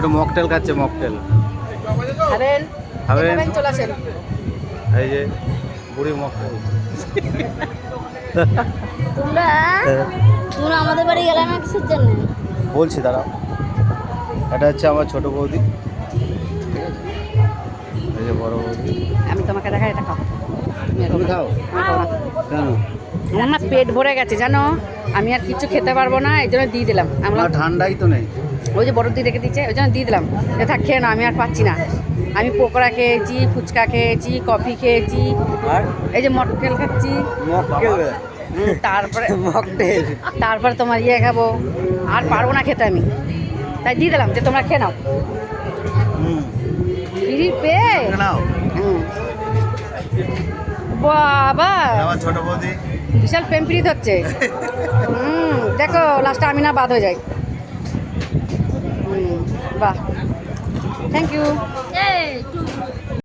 একটু মকটেল খাচ্ছে, মকটেল খাবেন? খাবেন? খাবেন, চলে আসেন। এই যে বুড়ি মকটেল। তোমরা তোমরা আমাদের বাড়ি গেলে না কিসের জন্য? বলছি দাঁড়াও, এটা হচ্ছে আমার ছোট বৌদি, ঠিক আছে? এই যে বড় বৌদি। আমি তোমাকে দেখাই, এটা খাও। তুমি খাও? আমি খাবো না। কেন? আমার না পেট ভরে গেছে জানো, আমি আর কিছু খেতে পারবো না, এই জন্য দিয়ে দিলাম। আমরা আমার ঠান্ডাই তো নেই। ওই যে বড় দিয়ে রেখে দিচ্ছে, ওই জন্য দিয়ে দিলাম যে থাক খেয়ে না, আমি আর পাচ্ছি না। আমি পকোড়া খেয়েছি, ফুচকা খেয়েছি, কফি খেয়েছি, আর এই যে মকটেল খাচ্ছি। মকটেল? তারপরে মকটেল। তারপরে তোমার ইয়ে খাবো, আর পারবো না খেতে আমি, তাই দিয়ে দিলাম যে তোমরা খেয়ে নাও। ফিরি পেয়ে নাও। বাবা, আমার ছোট বৌদি। বিশাল প্রেম প্রীত হচ্ছে। দেখো লাস্টে আমি না বাদ হয়ে যাই। বাহ, থ্যাংক ইউ। এই